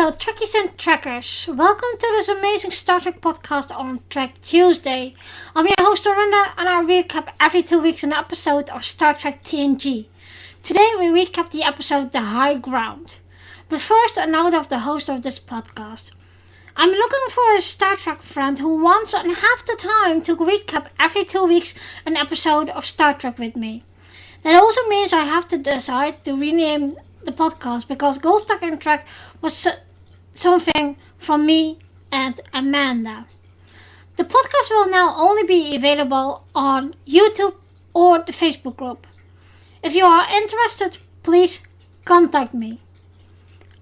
Hello, Trekkies and Trekkers. Welcome to this amazing Star Trek podcast on Trek Tuesday. I'm your host, Dorinda, and I recap every 2 weeks an episode of Star Trek TNG. Today we recap the episode The High Ground. But first, a note of the host of this podcast. I'm looking for a Star Trek friend who wants and have the time to recap every 2 weeks an episode of Star Trek with me. That also means I have to decide to rename the podcast because Gold Stuck in Trek was something from me and Amanda. The podcast will now only be available on YouTube or the Facebook group. If you are interested, please contact me.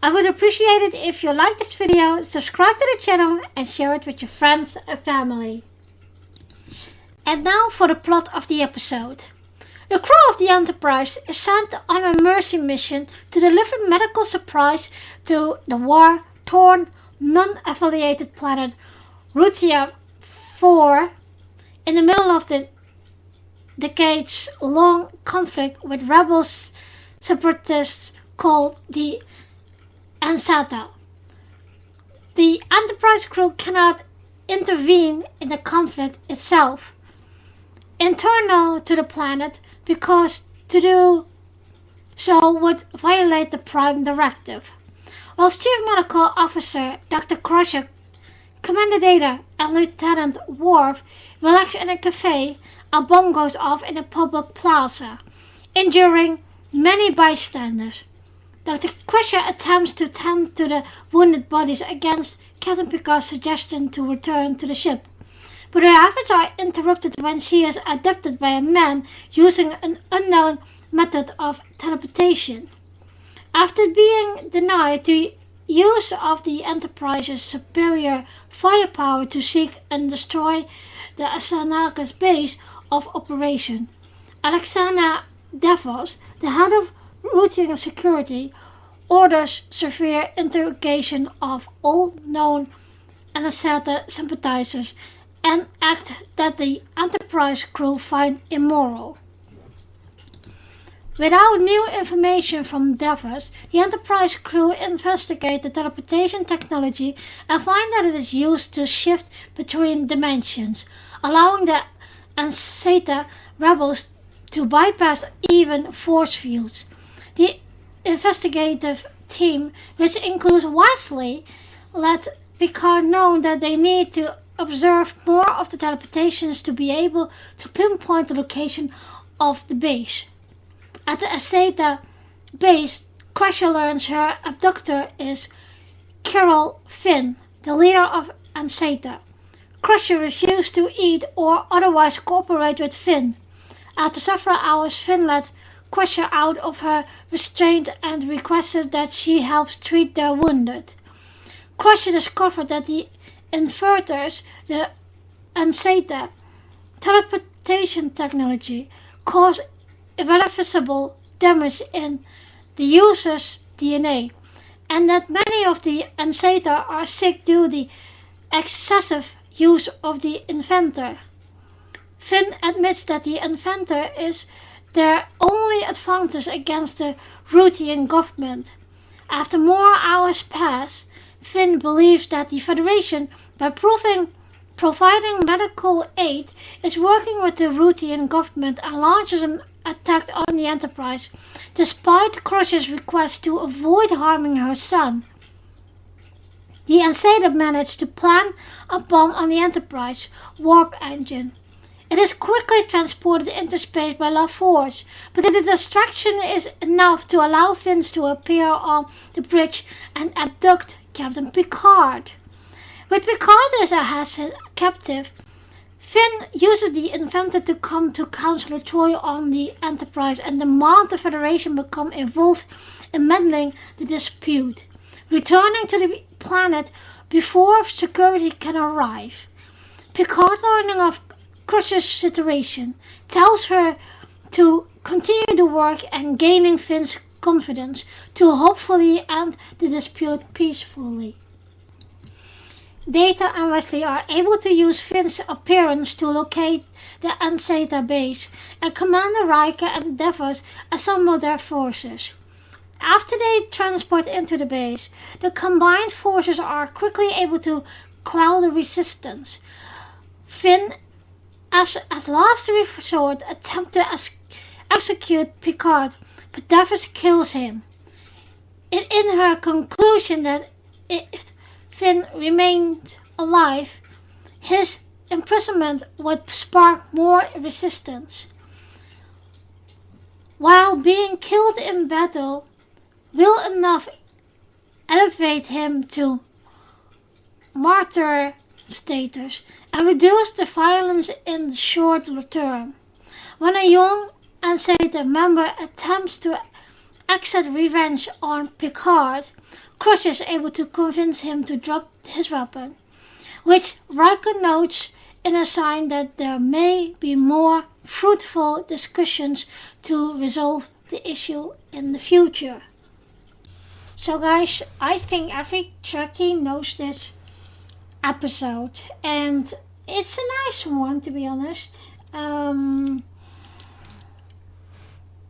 I would appreciate it if you like this video, subscribe to the channel and share it with your friends and family. And now for the plot of the episode. The crew of the Enterprise is sent on a mercy mission to deliver medical supplies to the war-torn, non-affiliated planet Rutia 4 in the middle of the decades-long conflict with rebel separatists called the Ansata. The Enterprise crew cannot intervene in the conflict itself, internal to the planet, because to do so would violate the Prime Directive. While Chief Medical Officer Dr. Crusher, Commander Data, and Lieutenant Worf relax in a cafe, a bomb goes off in a public plaza, injuring many bystanders. Dr. Crusher attempts to tend to the wounded bodies against Captain Picard's suggestion to return to the ship. But her efforts are interrupted when she is abducted by a man using an unknown method of teleportation. After being denied the use of the Enterprise's superior firepower to seek and destroy the Asanaka's base of operation, Alexandra Devos, the head of routine security, orders severe interrogation of all known Anisata sympathizers and act that the Enterprise crew find immoral. Without new information from Devos, the Enterprise crew investigate the teleportation technology and find that it is used to shift between dimensions, allowing the Ansata rebels to bypass even force fields. The investigative team, which includes Wesley, let Picard know that they need to observe more of the teleportations to be able to pinpoint the location of the base. At the Ansata base, Crusher learns her abductor is Carol Finn, the leader of Ansata. Crusher refused to eat or otherwise cooperate with Finn. After several hours, Finn lets Crusher out of her restraint and requested that she helps treat their wounded. Crusher discovered that the inverters, the Ansata teleportation technology, cause irreversible damage in the user's DNA, and that many of the Ansata are sick due to the excessive use of the inventor. Finn admits that the inventor is their only advantage against the Rutian government. After more hours pass, Finn believes that the Federation, by providing medical aid, is working with the Rutian government and launches an attack on the Enterprise, despite Crusher's request to avoid harming her son. The Ansata manage to plant a bomb on the Enterprise warp engine. It is quickly transported into space by LaForge, but the distraction is enough to allow Finn to appear on the bridge and abduct Captain Picard. With Picard as a captive, Finn uses the inventor to come to Counselor Troy on the Enterprise and demand the Federation become involved in meddling the dispute, returning to the planet before security can arrive. Picard, learning of Crusher's situation, tells her to continue the work and gaining Finn's confidence to hopefully end the dispute peacefully. Data and Wesley are able to use Finn's appearance to locate the Ansata base, and Commander Riker and Devos assemble their forces. After they transport into the base, the combined forces are quickly able to quell the resistance. Finn, as last resort, attempts to execute Picard, but Davis kills him. In her conclusion that if Finn remained alive, his imprisonment would spark more resistance. While being killed in battle will enough elevate him to martyr status and reduce the violence in the short term. When a young Anseta member attempts to exact revenge on Picard, Crusher is able to convince him to drop his weapon, which Riker notes in a sign that there may be more fruitful discussions to resolve the issue in the future. So guys, I think every Trekkie knows this episode, and it's a nice one, to be honest.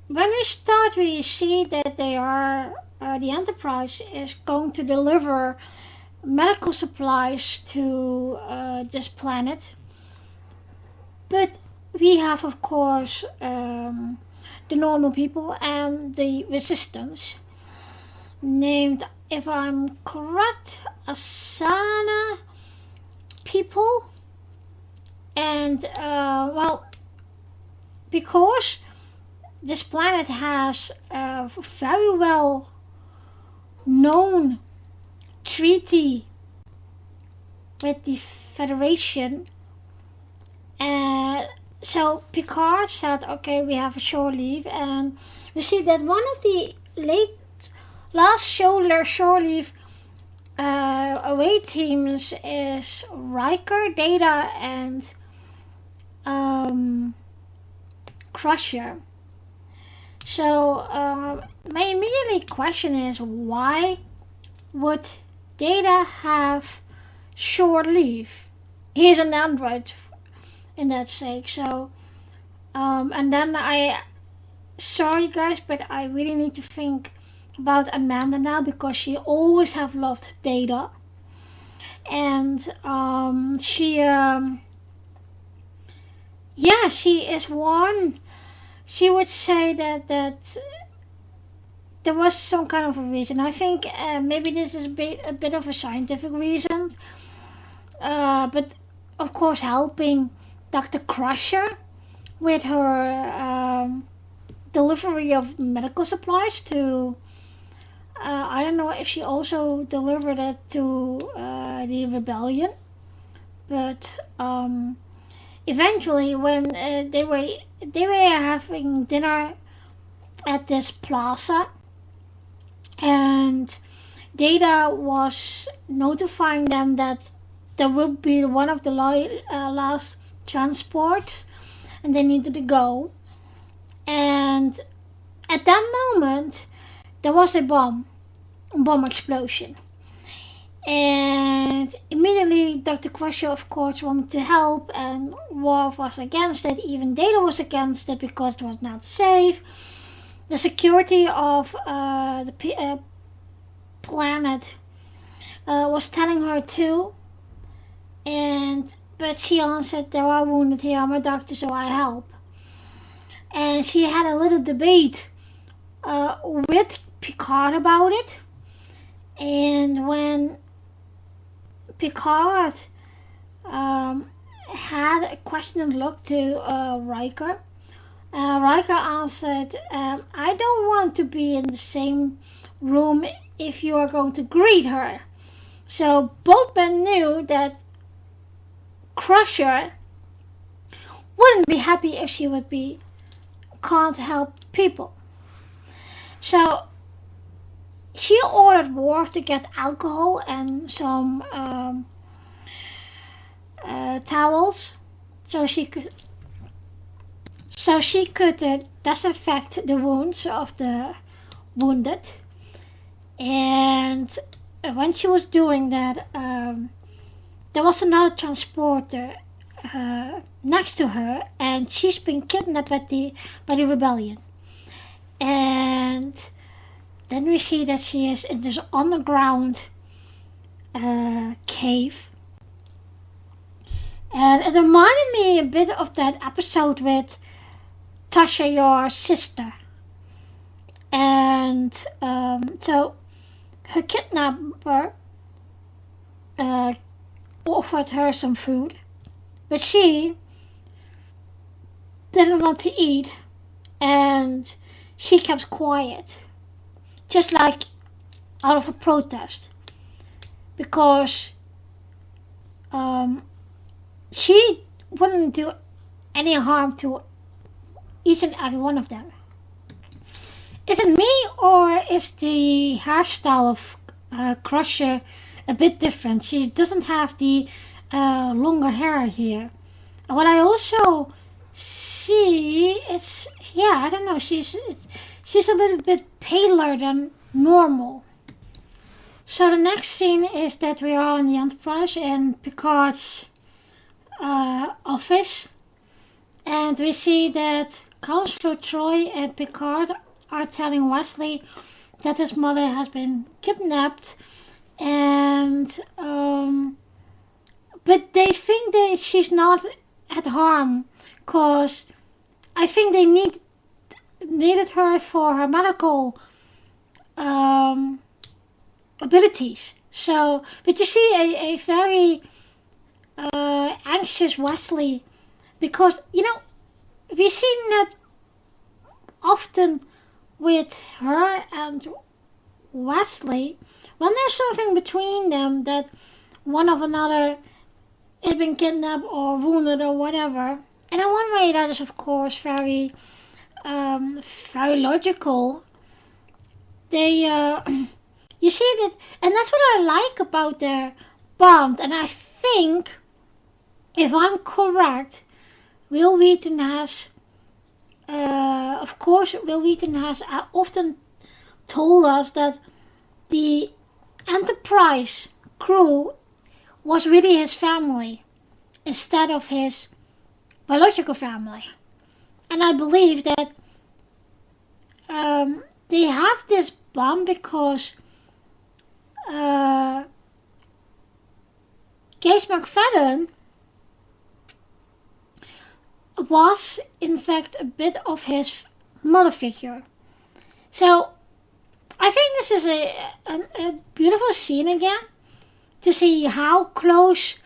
When we start, we see that they are the Enterprise is going to deliver medical supplies to this planet, but we have, of course, the normal people and the Resistance, named, if I'm correct, Asana people. And because this planet has a very well known treaty with the Federation, so Picard said, okay, we have a shore leave, and we see that one of the last shore leave away teams is Riker, Data, and Crusher. So my immediate question is, why would Data have shore leave? He's an android, in that sake. So and then sorry guys, but I really need to think about Amanda now, because she always have loved Data, and she is one. She would say that there was some kind of a reason. I think maybe this is a bit of a scientific reason, but of course helping Dr. Crusher with her delivery of medical supplies to I don't know if she also delivered it to the rebellion, but eventually when they were having dinner at this plaza, and Data was notifying them that there would be one of the last transports and they needed to go, and at that moment there was a bomb explosion, and immediately Dr. Crusher, of course, wanted to help, and Worf was against it. Even Data was against it because it was not safe. The security of the planet was telling her too, but she answered, there are wounded here, I'm a doctor, so I help. And she had a little debate with Picard about it, and when Picard had a questioning look to Riker, Riker answered, I don't want to be in the same room if you are going to greet her. So both men knew that Crusher wouldn't be happy if she can't help people. So she ordered Worf to get alcohol and some towels so she could disinfect the wounds of the wounded. And when she was doing that, there was another transporter next to her, and she's been kidnapped by the rebellion. And then we see that she is in this underground cave. And it reminded me a bit of that episode with Tasha, your sister. And so her kidnapper offered her some food, but she didn't want to eat, and she kept quiet, just like out of a protest, because she wouldn't do any harm to each and every one of them. Is it me, or is the hairstyle of Crusher a bit different? She doesn't have the longer hair here. And what I also see is, I don't know, she's a little bit paler than normal. So the next scene is that we are on the Enterprise in Picard's office, and we see that Counselor Troy and Picard are telling Wesley that his mother has been kidnapped, and but they think that she's not at harm, cause I think they needed her for her medical abilities. So, but you see a very anxious Wesley, because we've seen that often with her and Wesley, when there's something between them, that one of another has been kidnapped or wounded or whatever. And in one way that is of course very logical. They you see that, and that's what I like about their bond. And I think, if I'm correct, Will Wheaton has often told us that the Enterprise crew was really his family instead of his biological family. And I believe that they have this bond because Gaze McFadden was in fact a bit of his mother figure. So I think this is a beautiful scene again, to see how close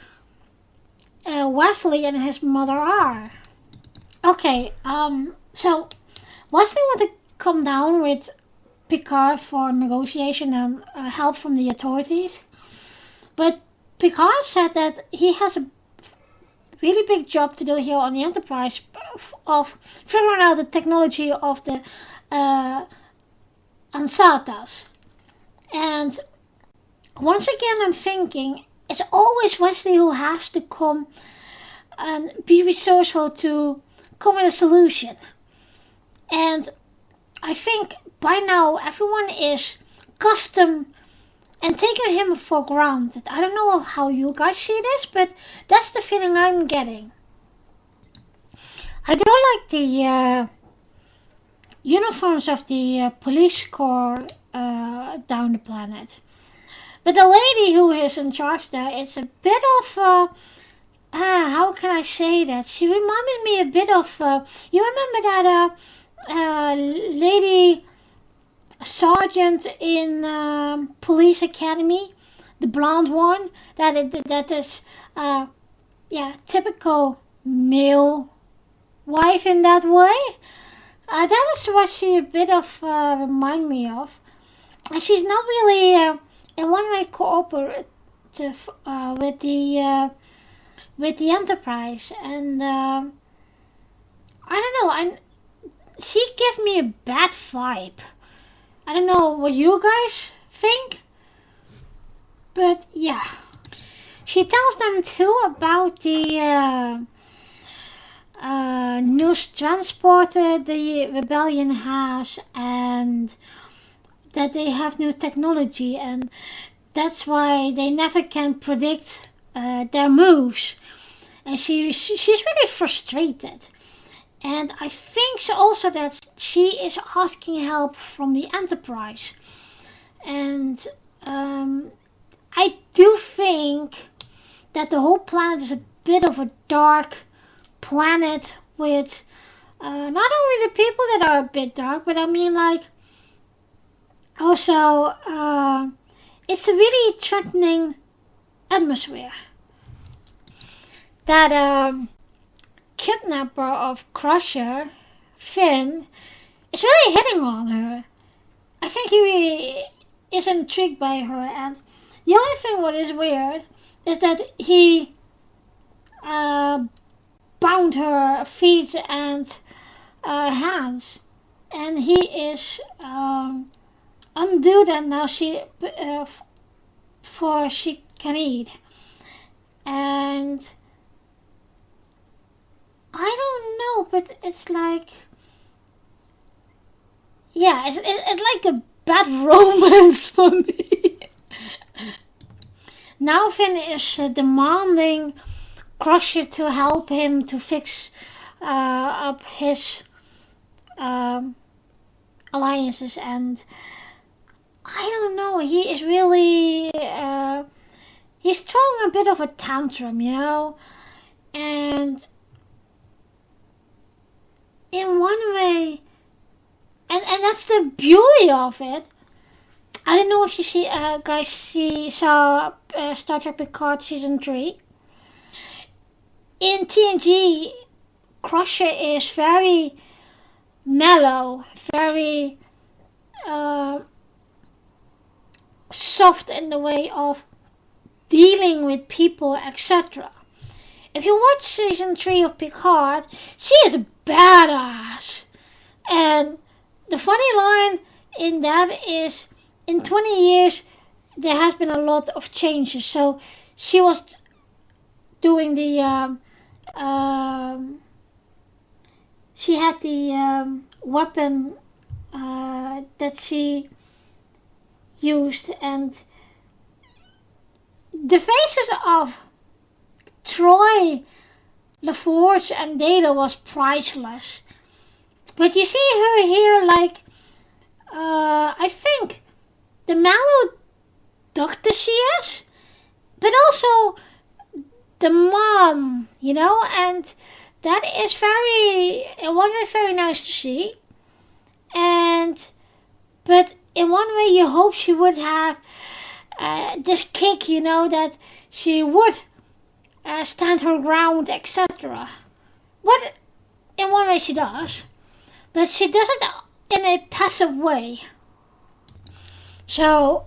Wesley and his mother are. Okay, so Wesley wanted to come down with Picard for negotiation and help from the authorities, but Picard said that he has a really big job to do here on the Enterprise of figuring out the technology of the Ansatas. And once again I'm thinking, it's always Wesley who has to come and be resourceful to come with a solution. And I think by now everyone is accustomed and taking him for granted. I don't know how you guys see this, but that's the feeling I'm getting. I do like the uniforms of the police corps down the planet. But the lady who is in charge there, it's a bit of, how can I say that? She reminded me a bit of, you remember that lady sergeant in Police Academy, the blonde one, that is typical male wife in that way. That is what she a bit of remind me of. And she's not really in one way cooperative with the Enterprise, and I don't know. She gave me a bad vibe. I don't know what you guys think, but yeah. She tells them too about the news transporter the rebellion has, and that they have new technology, and that's why they never can predict their moves. And she's really frustrated. And I think also that she is asking help from the Enterprise. And I do think that the whole planet is a bit of a dark planet with not only the people that are a bit dark, but I mean like also it's a really threatening atmosphere. That kidnapper of Crusher, Finn, is really hitting on her. I think he really is intrigued by her, and the only thing what is weird is that he bound her feet and hands, and he is undo them now for she can eat. And I don't know, but it's like, yeah, it's like a bad romance for me. Now Finn is demanding Crusher to help him to fix up his alliances, and I don't know, he is really, he's throwing a bit of a tantrum, you know, and in one way, and that's the beauty of it. I don't know if you saw Star Trek Picard Season 3. In TNG, Crusher is very mellow, very soft in the way of dealing with people, etc. If you watch Season 3 of Picard, she is a badass. And the funny line in that is, in 20 years, there has been a lot of changes. So she was doing the, she had the weapon that she used, and the faces of Troy, LaForge, and Data was priceless. But you see her here, like, I think the mellow doctor she is, but also the mom, you know, and that is in one way very nice to see. But in one way you hope she would have this kick, you know, that she would stand her ground, etc. What in one way she does, but she does it in a passive way. So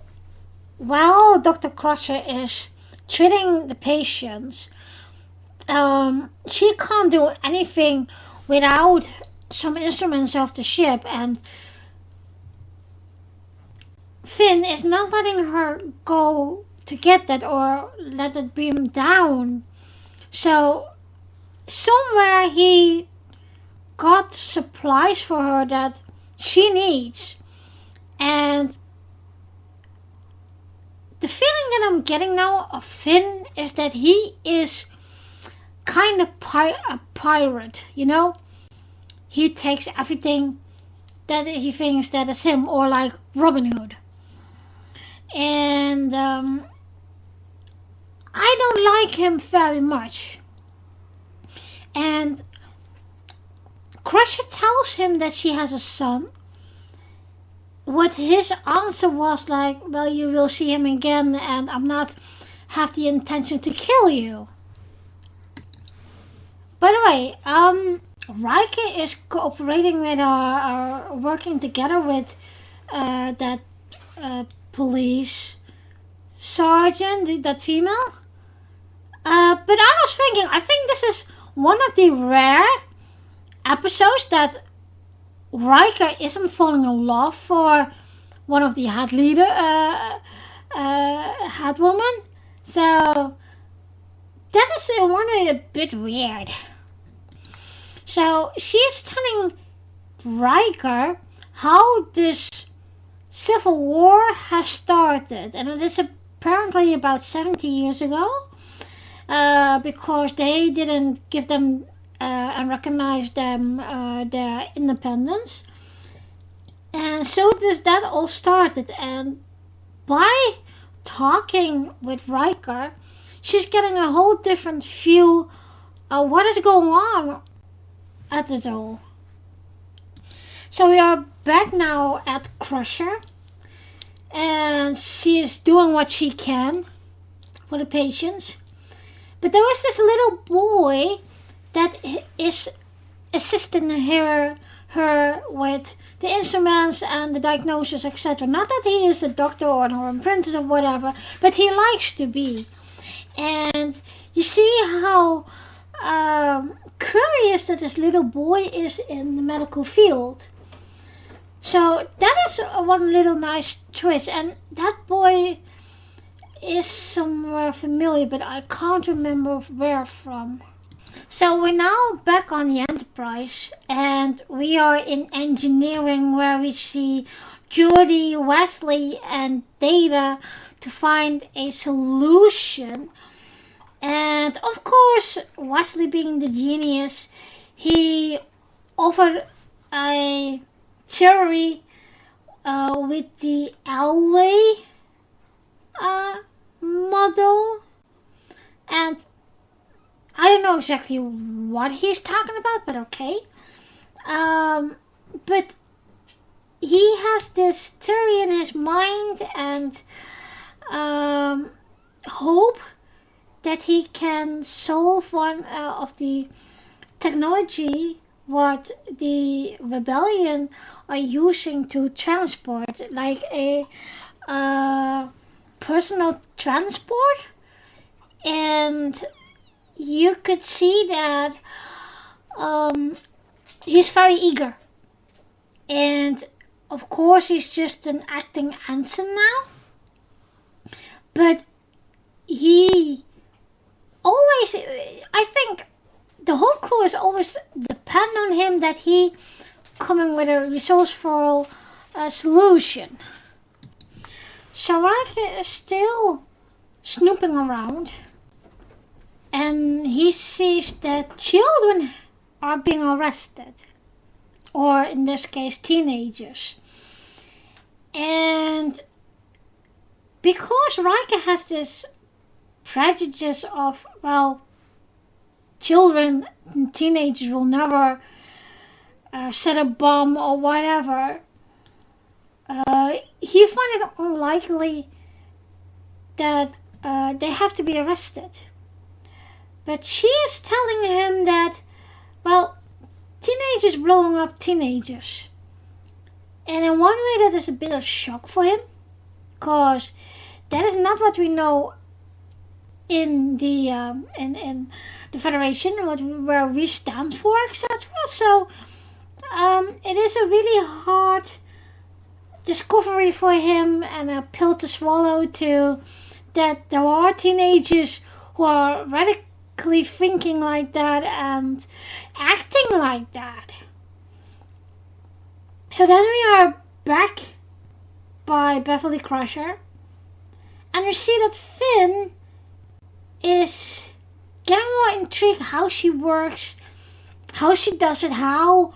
while Dr. Crusher is treating the patients, she can't do anything without some instruments of the ship, and Finn is not letting her go to get that or let it beam down. So somewhere he got supplies for her that she needs, and the feeling that I'm getting now of Finn is that he is kind of a pirate, you know? He takes everything that he thinks that is him, or like Robin Hood. And I don't like him very much. And Crusher tells him that she has a son. What his answer was like, well, you will see him again, and I'm not have the intention to kill you. By the way, Riker is cooperating with working together with that police sergeant, that female. But I was thinking, I think this is one of the rare episodes that Riker isn't falling in love for one of the head leader, head woman. So that is in one way a bit weird. So she's telling Riker how this civil war has started, and it is apparently about 70 years ago, because they didn't give them and recognize them their independence. And so that all started. And by talking with Riker, she's getting a whole different view of what is going on at it all. So we are back now at Crusher, and she is doing what she can for the patients. But there was this little boy that is assisting her with the instruments and the diagnosis, etc. Not that he is a doctor or an apprentice or whatever, but he likes to be. And you see how curious that this little boy is in the medical field. So that is one little nice twist. And that boy is somewhere familiar, but I can't remember where from. So we're now back on the Enterprise, and we are in engineering, where we see Geordi, Wesley, and Data to find a solution. And of course, Wesley, being the genius, he offered a theory with the Elway model, and I don't know exactly what he's talking about, but okay. But he has this theory in his mind, and hope that he can solve one of the technology what the rebellion are using to transport, like a personal transport. And you could see that he's very eager. And of course he's just an acting ensign now. But he always, I think the whole crew is always depend on him, that he coming with a resourceful solution. So Riker is still snooping around, and he sees that children are being arrested, or in this case teenagers. And because Riker has this prejudice of, well, children and teenagers will never set a bomb or whatever, he finds it unlikely that they have to be arrested. But she is telling him that, well, teenagers blowing up teenagers. And in one way that is a bit of shock for him, because that is not what we know in the in the Federation, where we stand for, etc. So it is a really hard discovery for him, and a pill to swallow too, that there are teenagers who are radically thinking like that and acting like that. So then we are back by Beverly Crusher, and we see that Finn is getting more intrigued how she works, how she does it, how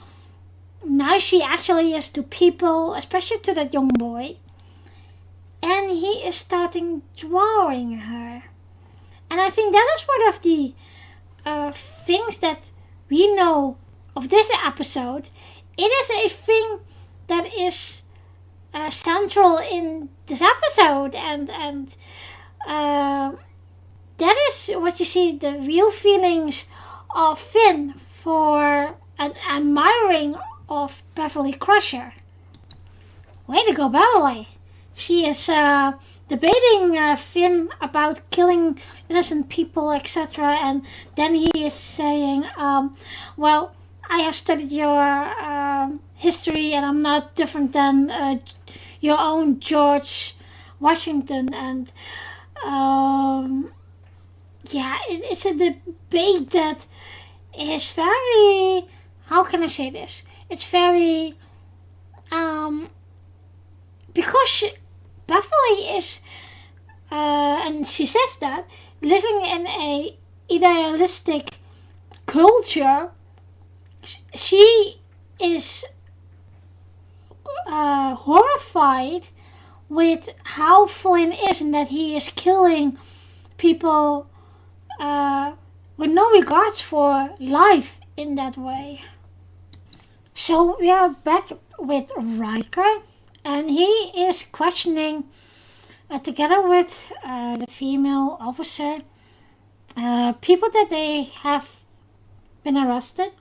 nice she actually is to people, especially to that young boy. And he is starting drawing her. And I think that is one of the things that we know of this episode. It is a thing that is central in this episode, and that is what you see, the real feelings of Finn for an admiring of Beverly Crusher. Way to go, Beverly. She is debating Finn about killing innocent people, etc. And then he is saying, well, I have studied your history, and I'm not different than your own George Washington. And yeah, it's a debate that is very, how can I say this? It's very, because Beverly is, and she says that, living in a idealistic culture she is horrified with how Flynn is and that he is killing people with no regards for life in that way. So we are back with Riker, and he is questioning, together with the female officer, people that they have been arrested.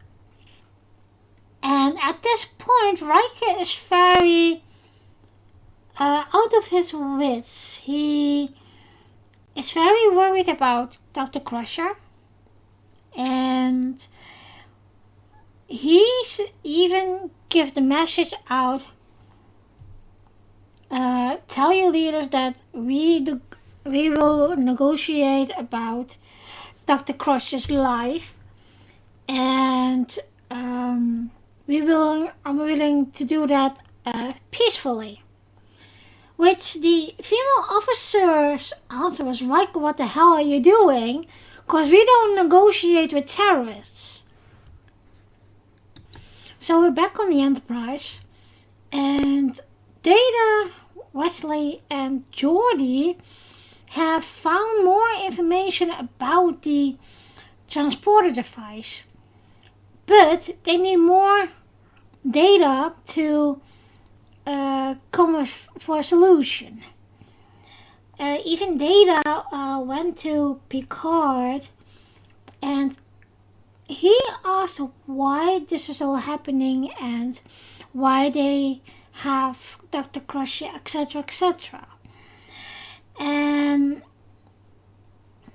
And at this point, Riker is very out of his wits. He is very worried about Dr. Crusher, and he's even give the message out, tell your leaders that we will negotiate about Dr. Crusher's life, and I'm willing to do that peacefully. Which the female officer's answer was, Riker, what the hell are you doing? Because we don't negotiate with terrorists. So we're back on the Enterprise, and Data, Wesley, and Geordi have found more information about the transporter device, but they need more data to come for a solution. Even Data went to Picard, and he asked why this is all happening and why they have Dr. Crusher, etc., etc. And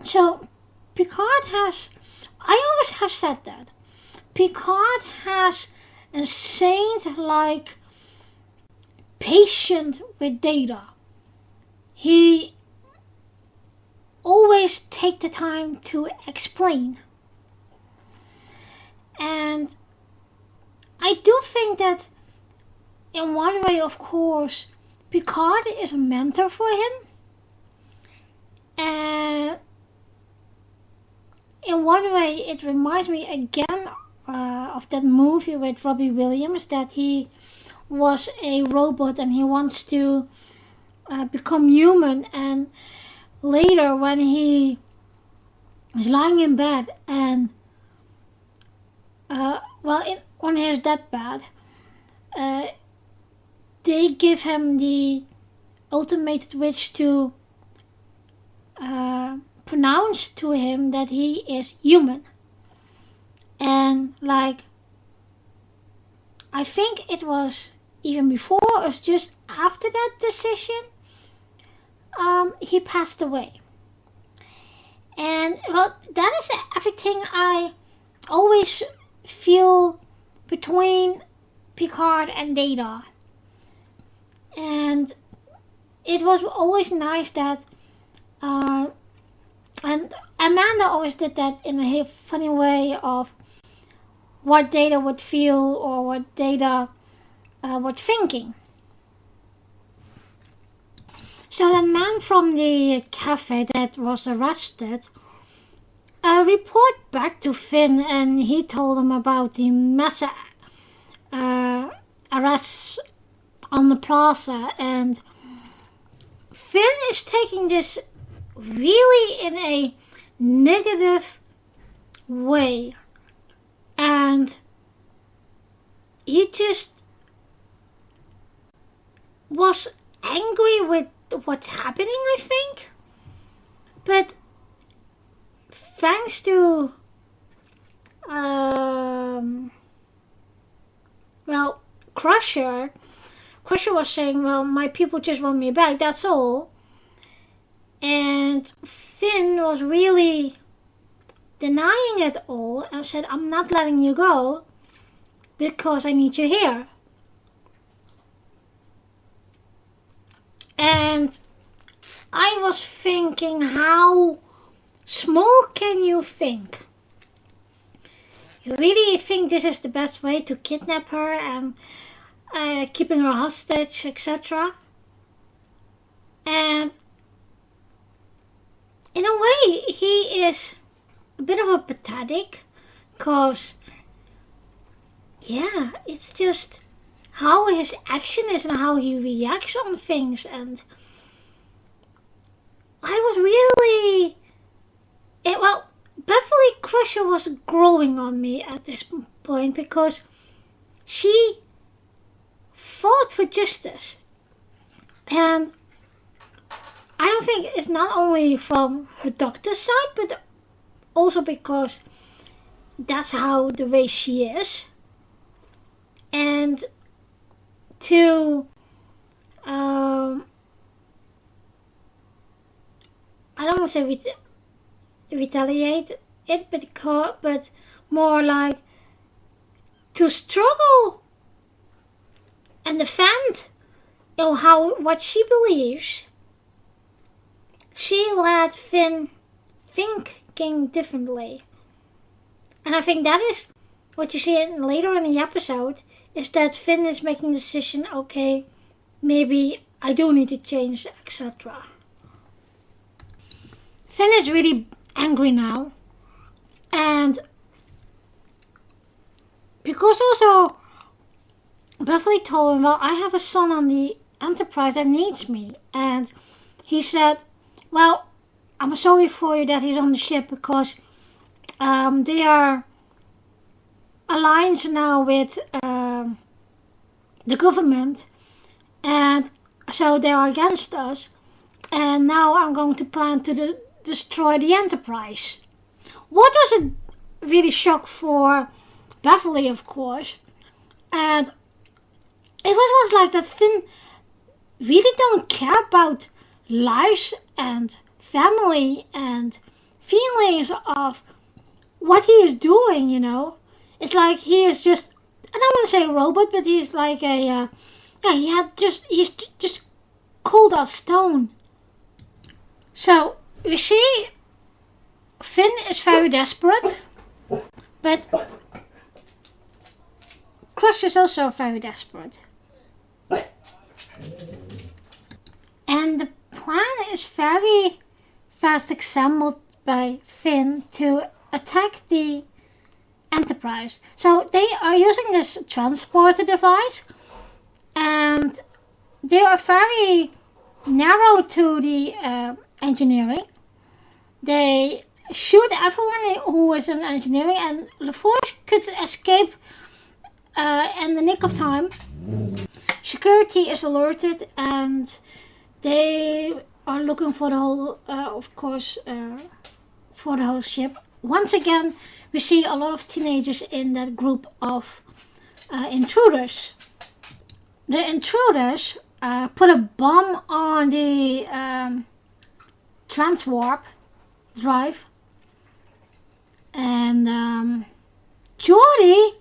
so Picard has, I always have said that, Picard has a saint-like patience with Data. He always takes the time to explain. And I do think that in one way, of course, Picard is a mentor for him. And in one way, it reminds me again of that movie with Robbie Williams, that he was a robot and he wants to become human. And later, when he is lying in bed and on his deathbed, they give him the ultimate wish to pronounce to him that he is human. And like, I think it was even before or just after that decision, he passed away. And well, that is everything I always feel between Picard and Data. And it was always nice that and Amanda always did that in a funny way of what Data would feel or what Data was thinking. So the man from the cafe that was arrested report back to Finn, and he told him about the mass arrests on the plaza, and Finn is taking this really in a negative way, and he just was angry with what's happening, I think. But thanks to Crusher was saying, well, my people just want me back, that's all. And Finn was really denying it all and said, I'm not letting you go because I need you here. And I was thinking, how small can you think? You really think this is the best way to kidnap her and keeping her hostage, etc.? And in a way, he is a bit of a pathetic, because yeah, it's just how his action is and how he reacts on things. And I was really... Beverly Crusher was growing on me at this point because she fought for justice. And I don't think it's not only from her doctor's side, but also because that's how the way she is. And to I don't want to say retaliate it, but more like to struggle and defend what she believes. She let Finn thinking differently, and I think that is what you see later in the episode, is that Finn is making the decision, okay, maybe I do need to change, etc. Finn is really angry now, and because also Beverly told him, well, I have a son on the Enterprise that needs me, and he said, well, I'm sorry for you that he's on the ship because they are aligned now with the government, and so they are against us, and now I'm going to plan to destroy the Enterprise. What was a really shock for Beverly, of course, and it was like that Finn really don't care about lives and family and feelings of what he is doing, you know. It's like he is just, I don't want to say a robot, but he's like he's just cold as stone. So we see Finn is very desperate, but Crusther is also very desperate. And the plan is very fast assembled by Finn to attack the Enterprise. So they are using this transporter device, and they are very narrow to the engineering. They shoot everyone who is in engineering, and LaForge could escape in the nick of time. Security is alerted, and they are looking for the whole, for the whole ship. Once again, we see a lot of teenagers in that group of intruders. The intruders put a bomb on the transwarp drive, and Geordi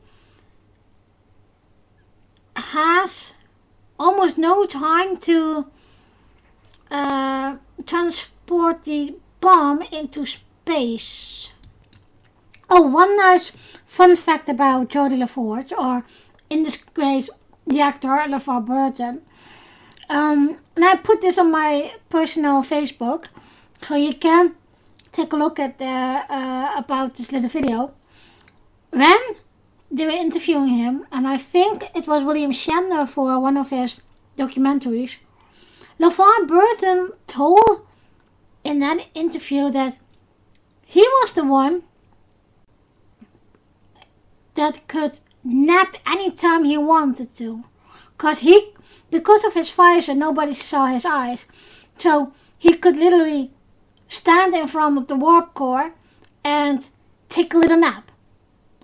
has almost no time to transport the bomb into space. Oh, one nice fun fact about Jodie LaForge, or in this case, the actor LeVar Burton. And I put this on my personal Facebook, so you can take a look at about this little video. When they were interviewing him, and I think it was William Shatner for one of his documentaries, LeVar Burton told in that interview that he was the one that could nap anytime he wanted to, because of his visor nobody saw his eyes, so he could literally stand in front of the warp core and take a little nap,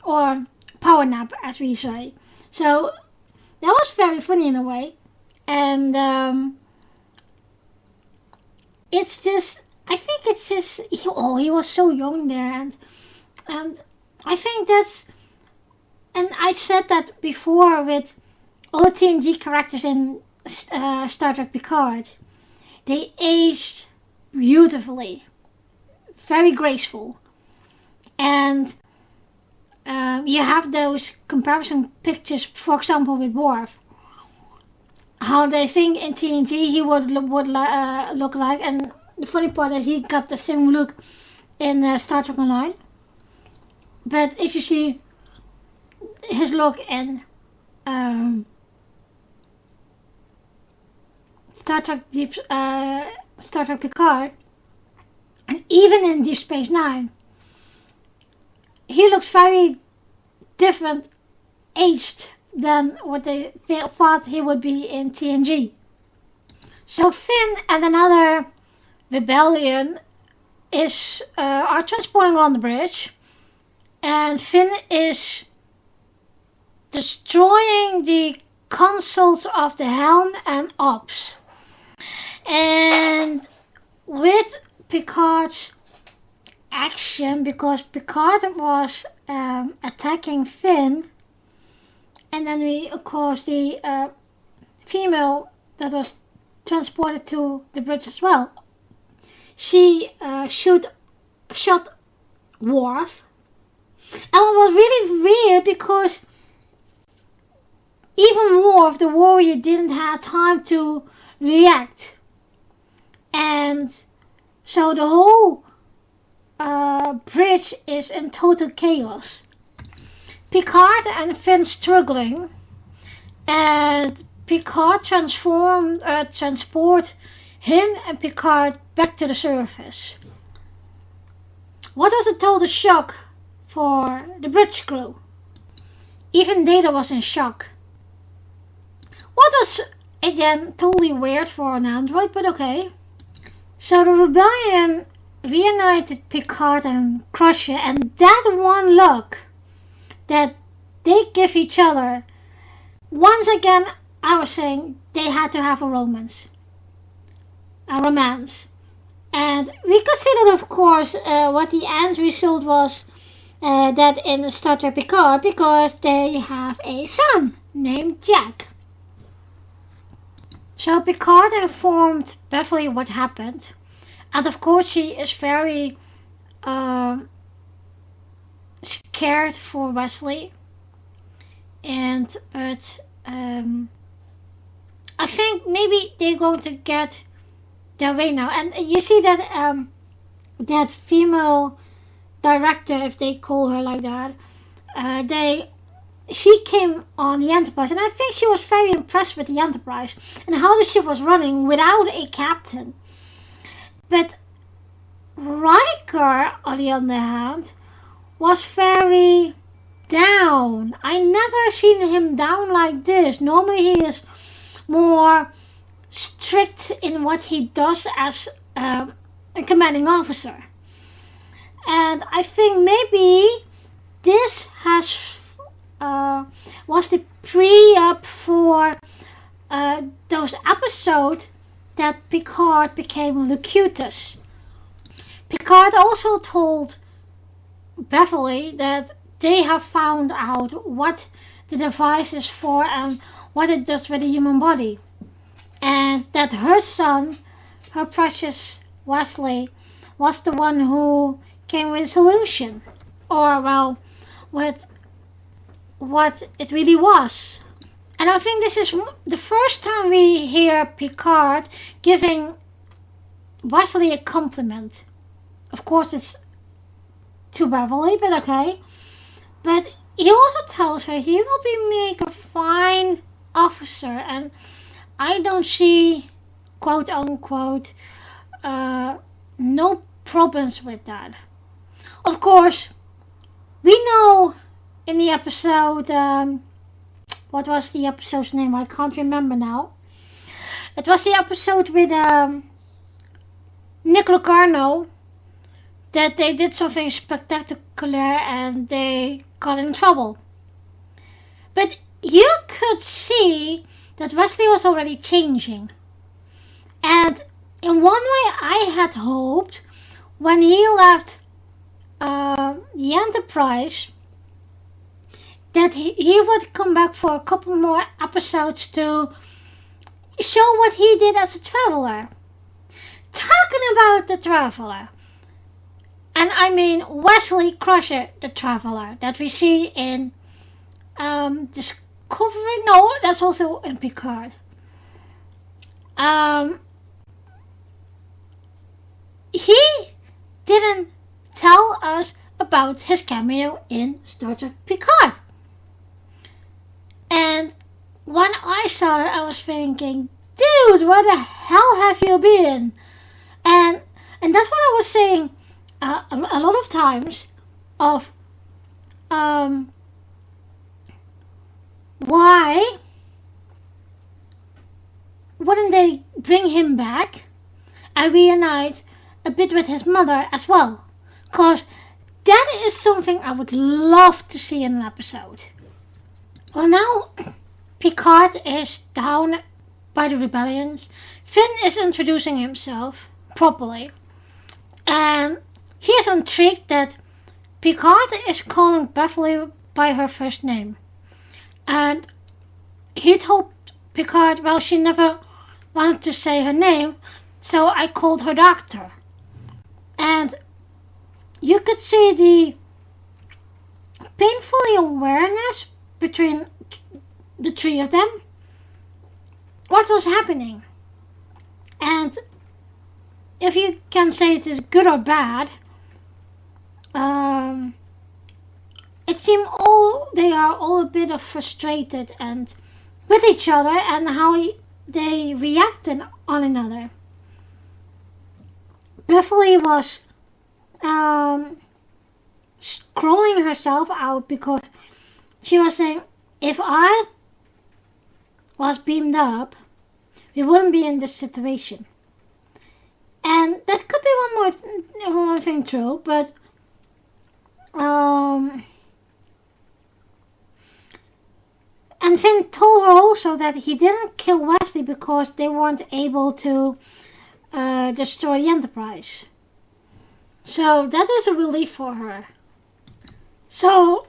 or power nap as we say. So that was very funny in a way, and it's just, I think it's just, he was so young there, and I think that's, and I said that before with all the TNG characters in Star Trek Picard. They aged beautifully, very graceful, and you have those comparison pictures, for example, with Worf. How they think in TNG he would look like, and the funny part is he got the same look in Star Trek Online. But if you see his look in Star Trek Picard, and even in Deep Space Nine, he looks very different, aged, than what they thought he would be in TNG. So Finn and another rebellion are transporting on the bridge, and Finn is destroying the consoles of the helm and ops. And with Picard's action, because Picard was attacking Finn, and then the female that was transported to the bridge as well, she shot Worf. And it was really weird because even Worf, the warrior, didn't have time to react. And so the whole bridge is in total chaos. Picard and Finn struggling, and Picard transport him and Picard back to the surface. What was a total shock for the bridge crew. Even Data was in shock. What was, again, totally weird for an android, but okay. So the rebellion reunited Picard and Crusher, and that one look that they give each other, once again, I was saying they had to have a romance. And we considered, of course, what the end result was, that in Star Trek Picard, because they have a son named Jack. So Picard informed Beverly what happened, and of course she is very scared for Wesley, but I think maybe they're going to get their way now. And you see that that female director, if they call her like that, she came on the Enterprise, and I think she was very impressed with the Enterprise and how the ship was running without a captain. But Riker, on the other hand, was very down. I never seen him down like this. Normally he is more strict in what he does as a commanding officer. And I think maybe this was the pre-up for those episodes that Picard became Locutus. Picard also told Beverly that they have found out what the device is for and what it does with the human body. And that her son, her precious Wesley, was the one who came with a solution. Or, well, with what it really was. And I think this is the first time we hear Picard giving Wesley a compliment. Of course, it's to Beverly, but okay. But he also tells her he will make a fine officer, and I don't see, quote unquote, no problems with that. Of course, we know in the episode, what was the episode's name? I can't remember now. It was the episode with Nick Locarno, that they did something spectacular and they got in trouble. But you could see that Wesley was already changing. And in one way I had hoped when he left the Enterprise that he would come back for a couple more episodes to show what he did as a traveler. Talking about the traveler. And I mean Wesley Crusher, the traveler, that we see in Discovery. No, that's also in Picard. He didn't tell us about his cameo in Star Trek Picard. saw it, I was thinking, dude, where the hell have you been? And that's what I was saying a lot of times of why wouldn't they bring him back and reunite a bit with his mother as well? Because that is something I would love to see in an episode. Well, now Picard is down by the rebellions. Finn is introducing himself properly. And he is intrigued that Picard is calling Beverly by her first name. And he told Picard, well, she never wanted to say her name, so I called her doctor. And you could see the painful awareness between the three of them. What was happening? And if you can say it is good or bad, it seemed they are all a bit of frustrated and with each other and how they reacted on another. Beverly was scrolling herself out because she was saying, if I was beamed up, we wouldn't be in this situation. And that could be one more thing true, but and Finn told her also that he didn't kill Wesley because they weren't able to destroy the Enterprise. So that is a relief for her. So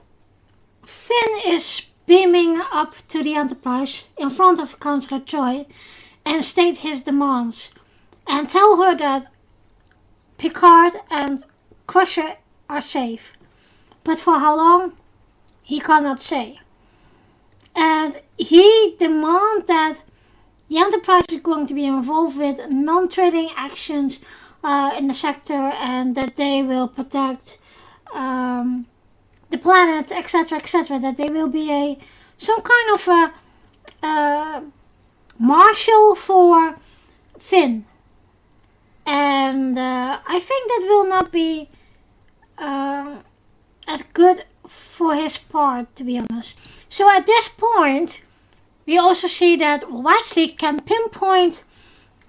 Finn is beaming up to the Enterprise in front of Counselor Troy and state his demands and tell her that Picard and Crusher are safe, but for how long he cannot say. And he demands that the Enterprise is going to be involved with non-trading actions in the sector, and that they will protect the planet, etc., etc. That they will be some kind of a marshal for Finn. And I think that will not be as good for his part, to be honest. So at this point, we also see that Wesley can pinpoint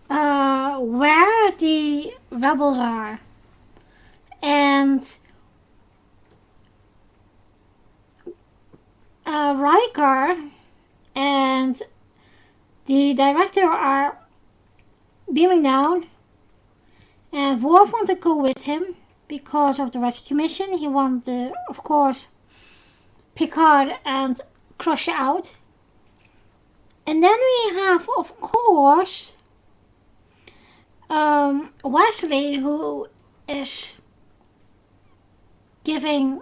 where the rebels are. And Riker and the director are beaming down, and Worf wanted to go with him because of the rescue mission. He wanted, of course, Picard and Crusher out. And then we have, of course, Wesley, who is giving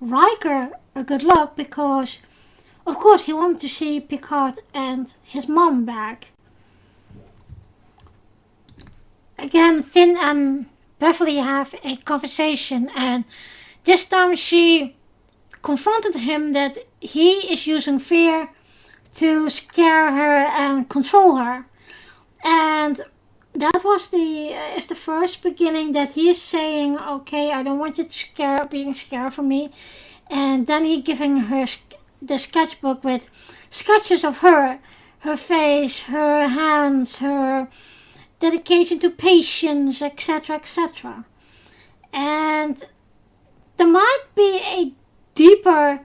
Riker a good look because, of course, he wanted to see Picard and his mom back. Again, Finn and Beverly have a conversation, and this time she confronted him that he is using fear to scare her and control her. And that was the first beginning that he is saying, okay, I don't want you to being scared for me. And then he giving her the sketchbook with sketches of her face, her hands, her dedication to patience, etc., etc. And there might be a deeper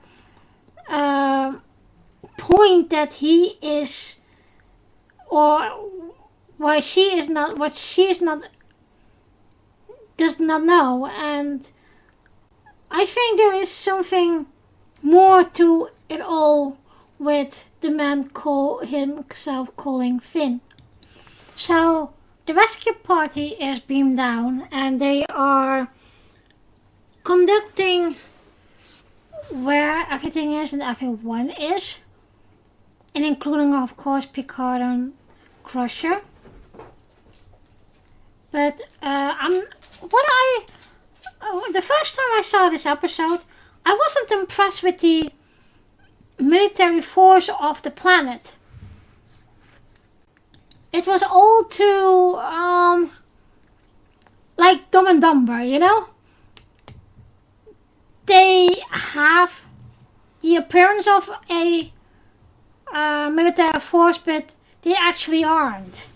point that he is, or why she is not, what she is not, does not know. And I think there is something more to it all with the man himself calling Finn. So the rescue party is beamed down, and they are conducting where everything is and everyone is, and including, of course, Picard and Crusher. But the first time I saw this episode, I wasn't impressed with the military force of the planet. it was all too, like Dumb and Dumber, you know? They have the appearance of a military force, but they actually aren't.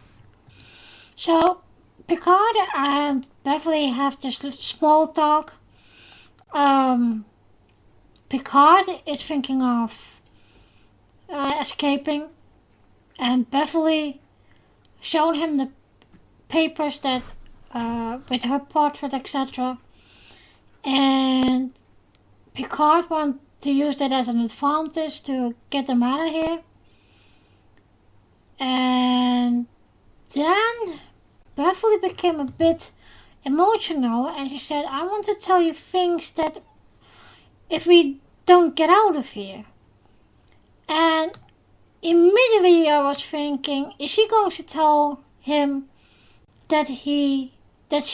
So, Picard and Beverly have this small talk. Picard is thinking of escaping, and Beverly showed him the papers that with her portrait, etc. And Picard wants to use that as an advantage to get them out of here. And then Beverly became a bit emotional, and she said, I want to tell you things that if we don't get out of here. And immediately I was thinking, is she going to tell him that she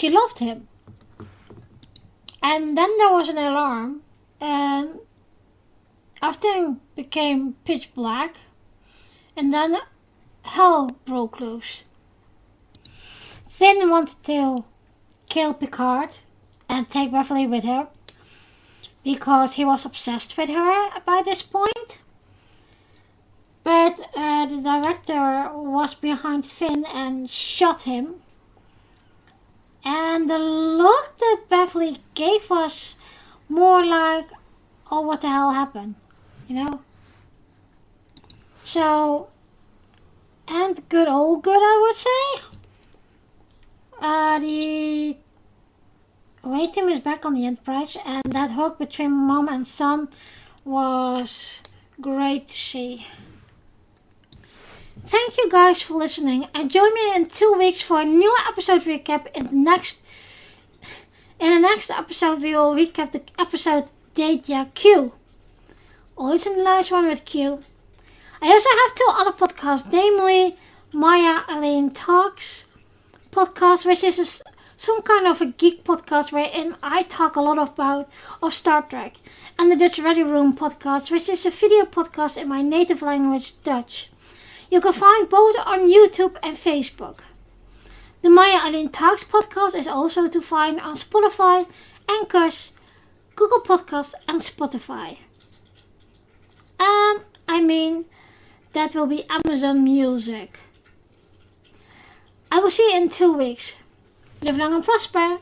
loved him? And then there was an alarm, and everything became pitch black, and then hell broke loose. Finn wanted to kill Picard and take Beverly with her, because he was obsessed with her by this point. But the director was behind Finn and shot him. And the look that Beverly gave was more like, oh, what the hell happened? You know? So, and good, I would say. The away team is back on the Enterprise, and that hug between mom and son was great to see. Thank you guys for listening, and join me in 2 weeks for a new episode recap. In the next episode, we will recap the episode Deja Q. Always a nice one with Q. I also have 2 other podcasts, namely Maya Elaine Talks podcast, which is some kind of a geek podcast wherein I talk a lot about Star Trek, and the Dutch Ready Room podcast, which is a video podcast in my native language, Dutch. You can find both on YouTube and Facebook. The Maya Elaine Talks podcast is also to find on Spotify, Anchors, Google Podcasts and Spotify. That will be Amazon Music. I will see you in 2 weeks. Live long and prosper.